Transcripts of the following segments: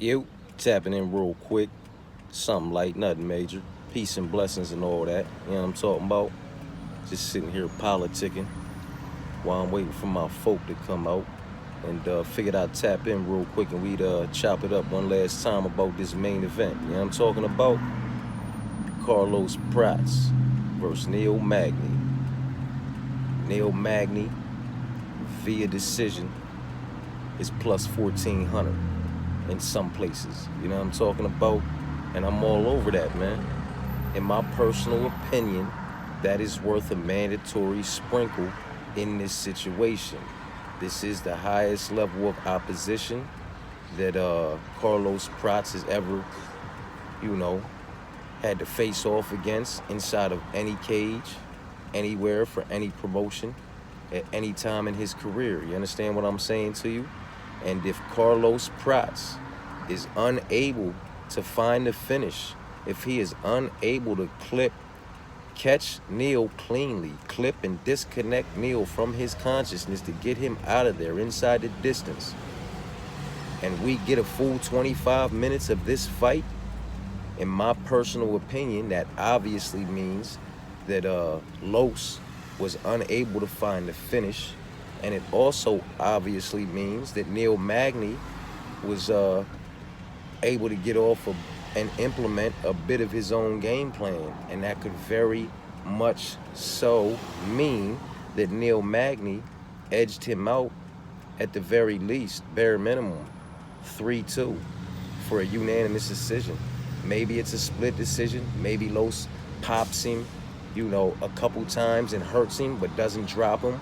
You tapping in real quick, something light, nothing major. Peace and blessings and all that. You know what I'm talking about? Just sitting here politicking while I'm waiting for my folk to come out. And figured I'd tap in real quick and we'd chop it up one last time about this main event. You know what I'm talking about? Carlos Prats versus Neil Magny. Neil Magny via decision is plus 1400 in some places. You know what I'm talking about? And I'm all over that, man. In my personal opinion, that is worth a mandatory sprinkle in this situation. This is the highest level of opposition that Carlos Prats has ever, you know, had to face off against inside of any cage, anywhere, for any promotion, at any time in his career. You understand what I'm saying to you? And if Carlos Prats is unable to find the finish, if he is unable to catch Neil cleanly, clip and disconnect Neil from his consciousness to get him out of there inside the distance, and we get a full 25 minutes of this fight, in my personal opinion, that obviously means that Los was unable to find the finish, and it also obviously means that Neil Magny was able to get off and implement a bit of his own game plan, and that could very much so mean that Neil Magny edged him out at the very least, bare minimum, 3-2 for a unanimous decision. Maybe it's a split decision. Maybe Los pops him, a couple times and hurts him, but doesn't drop him,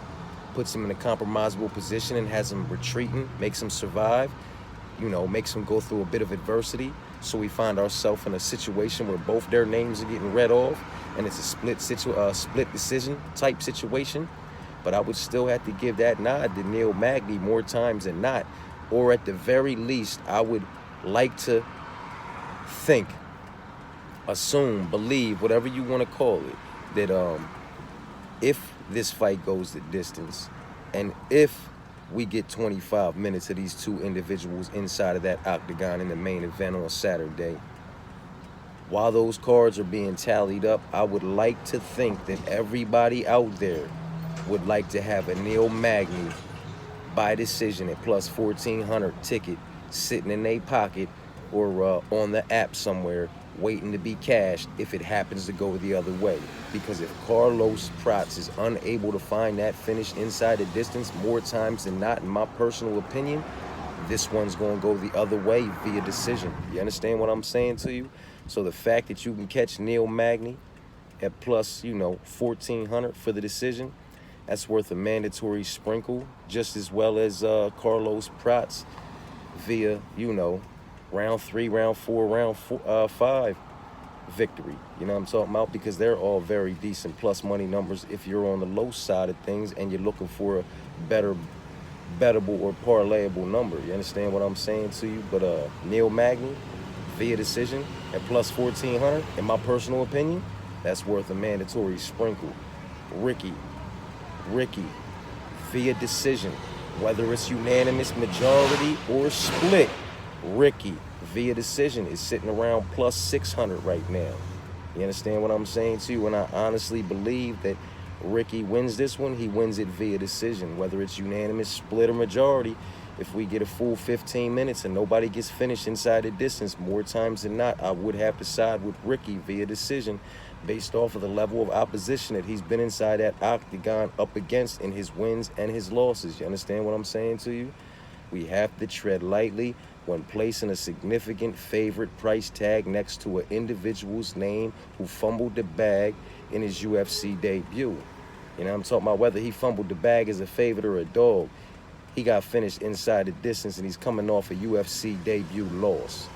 puts him in a compromisable position and has him retreating, makes him survive, makes him go through a bit of adversity. So we find ourselves in a situation where both their names are getting read off, and it's a split decision type situation. But I would still have to give that nod to Neil Magny more times than not. Or at the very least, I would like to think, assume, believe, whatever you want to call it, that if this fight goes the distance, and if we get 25 minutes of these two individuals inside of that octagon in the main event on Saturday, while those cards are being tallied up, I would like to think that everybody out there would like to have a Neil Magny by decision at plus 1400 ticket sitting in their pocket or on the app somewhere waiting to be cashed if it happens to go the other way. Because if Carlos Prats is unable to find that finish inside the distance more times than not, in my personal opinion, this one's going to go the other way via decision. You understand what I'm saying to you? So the fact that you can catch Neil Magny at plus, 1400 for the decision, that's worth a mandatory sprinkle, just as well as Carlos Prats via, round 3, round 4, round 5 victory. You know what I'm talking about? Because they're all very decent plus money numbers if you're on the low side of things and you're looking for a bettable or parlayable number. You understand what I'm saying to you? But Neil Magny via decision at plus 1400, in my personal opinion, that's worth a mandatory sprinkle. Ricky via decision, whether it's unanimous majority or split, Ricky via decision is sitting around plus 600 right now. You understand what I'm saying to you? And I honestly believe that Ricky wins this one. He wins it via decision, whether it's unanimous, split, or majority. If we get a full 15 minutes and nobody gets finished inside the distance, more times than not, I would have to side with Ricky via decision based off of the level of opposition that he's been inside that octagon up against in his wins and his losses. You understand what I'm saying to you? We have to tread lightly when placing a significant favorite price tag next to an individual's name who fumbled the bag in his UFC debut. You know what I'm talking about? Whether he fumbled the bag as a favorite or a dog, he got finished inside the distance and he's coming off a UFC debut loss.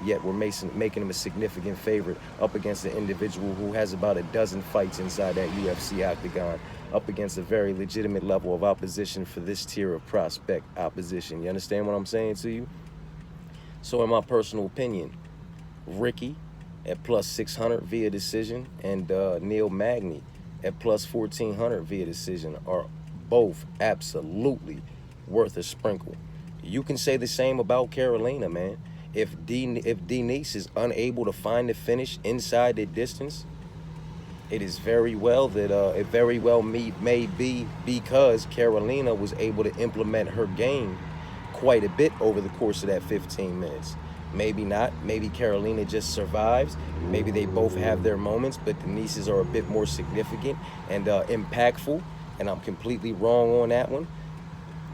Yet we're making him a significant favorite up against an individual who has about a dozen fights inside that UFC octagon, up against a very legitimate level of opposition for this tier of prospect opposition. You understand what I'm saying to you? So in my personal opinion, Ricky at plus 600 via decision and Neil Magny at plus 1400 via decision are both absolutely worth a sprinkle. You can say the same about Carolina, man. If Denise is unable to find the finish inside the distance, it is very well that it very well may be because Carolina was able to implement her game quite a bit over the course of that 15 minutes. Maybe not. Maybe Carolina just survives. Maybe they both have their moments, but Denise's are a bit more significant and impactful. And I'm completely wrong on that one.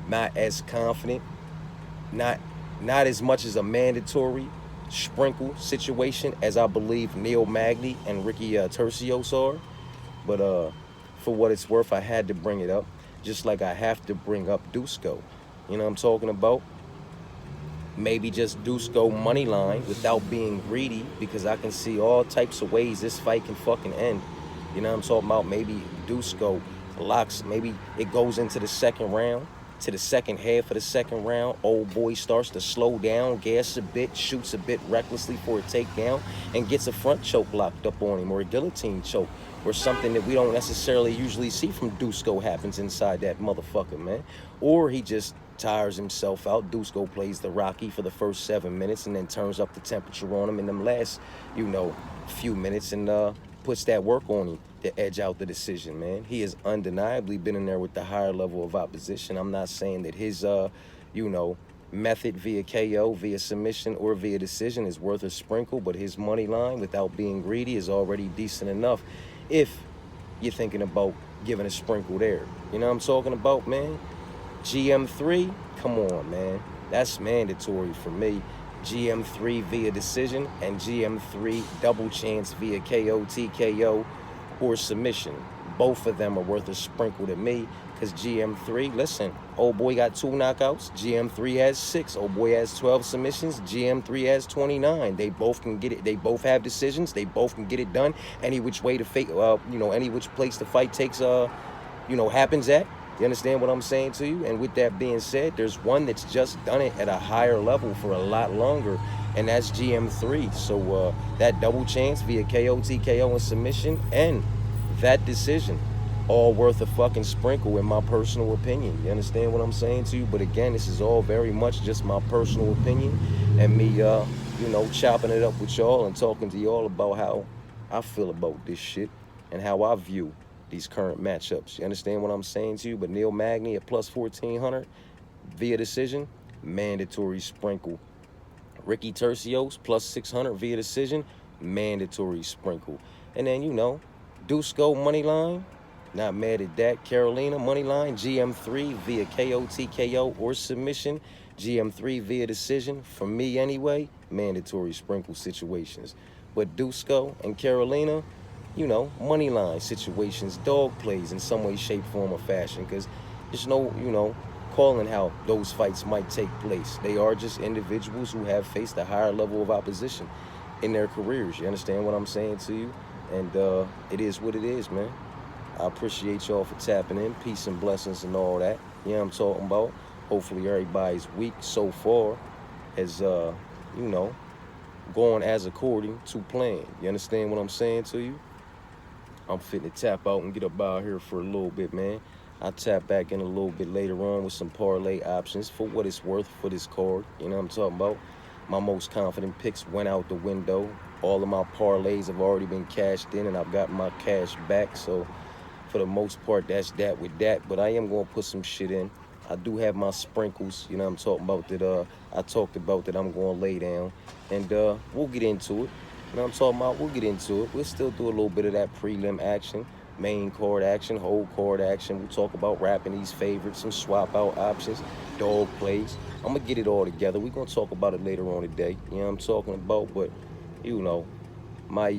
Not as confident. Not not as much as a mandatory sprinkle situation as I believe Neil Magny and Ricky Tercios are. But for what it's worth, I had to bring it up. Just like I have to bring up Dusko. You know what I'm talking about? Maybe just Dusko money line without being greedy because I can see all types of ways this fight can fucking end. You know what I'm talking about? Maybe Dusko locks, maybe it goes into the second round, to the second half of the second round. Old boy starts to slow down, gas a bit, shoots a bit recklessly for a takedown, and gets a front choke locked up on him or a guillotine choke or something that we don't necessarily usually see from Dusko happens inside that motherfucker, man. Or he just tires himself out. Dusko plays the Rocky for the first 7 minutes and then turns up the temperature on him in them last, few minutes and puts that work on him to edge out the decision, man. He has undeniably been in there with the higher level of opposition. I'm not saying that his, method via KO, via submission, or via decision is worth a sprinkle, but his money line, without being greedy, is already decent enough if you're thinking about giving a sprinkle there. You know what I'm talking about, man? GM3, come on, man. That's mandatory for me. GM3 via decision and GM3 double chance via KO, TKO, or submission. Both of them are worth a sprinkle to me because GM3, listen, old boy got 2 knockouts. GM3 has 6. Old boy has 12 submissions. GM3 has 29. They both can get it. They both have decisions. They both can get it done any which way to fight, any which place the fight takes, happens at. You understand what I'm saying to you? And with that being said, there's one that's just done it at a higher level for a lot longer, and that's GM3. So that double chance via KO, TKO, and submission, and that decision, all worth a fucking sprinkle in my personal opinion. You understand what I'm saying to you? But again, this is all very much just my personal opinion and me, chopping it up with y'all and talking to y'all about how I feel about this shit and how I view these current matchups. You understand what I'm saying to you? But Neil Magny at plus 1400 via decision, mandatory sprinkle. Ricky Tercios plus 600 via decision, mandatory sprinkle. And then, Dusko money line, not mad at that. Carolina money line, GM3 via KO, TKO, or submission. GM3 via decision, for me anyway, mandatory sprinkle situations. But Dusko and Carolina, money line situations, dog plays in some way, shape, form, or fashion, because there's no, calling how those fights might take place. They are just individuals who have faced a higher level of opposition in their careers. You understand what I'm saying to you? And it is what it is, man. I appreciate y'all for tapping in. Peace and blessings and all that. You know what I'm talking about? Hopefully everybody's week so far has, going as according to plan. You understand what I'm saying to you? I'm fitting to tap out and get up out here for a little bit, man. I'll tap back in a little bit later on with some parlay options for what it's worth for this card. You know what I'm talking about? My most confident picks went out the window. All of my parlays have already been cashed in, and I've got my cash back. So for the most part, that's that with that. But I am going to put some shit in. I do have my sprinkles, you know what I'm talking about, that I talked about that I'm going to lay down. And we'll get into it. You know what I'm talking about? We'll get into it. We'll still do a little bit of that prelim action, main card action, whole card action. We'll talk about wrapping these favorites, some swap out options, dog plays. I'm going to get it all together. We're going to talk about it later on today. You know what I'm talking about? But, my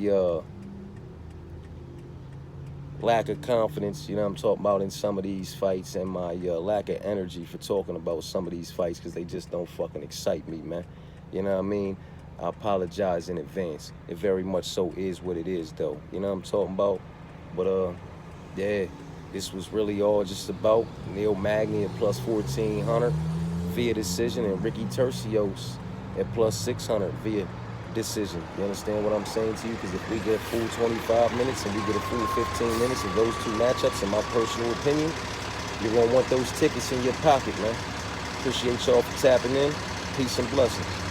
lack of confidence, I'm talking about in some of these fights, and my lack of energy for talking about some of these fights because they just don't fucking excite me, man. You know what I mean? I apologize in advance. It very much so is what it is, though. You know what I'm talking about? But, yeah, this was really all just about Neil Magny at plus 1400 via decision and Ricky Tercios at plus 600 via decision. You understand what I'm saying to you? Because if we get a full 25 minutes and we get a full 15 minutes of those two matchups, in my personal opinion, you're going to want those tickets in your pocket, man. Appreciate y'all for tapping in. Peace and blessings.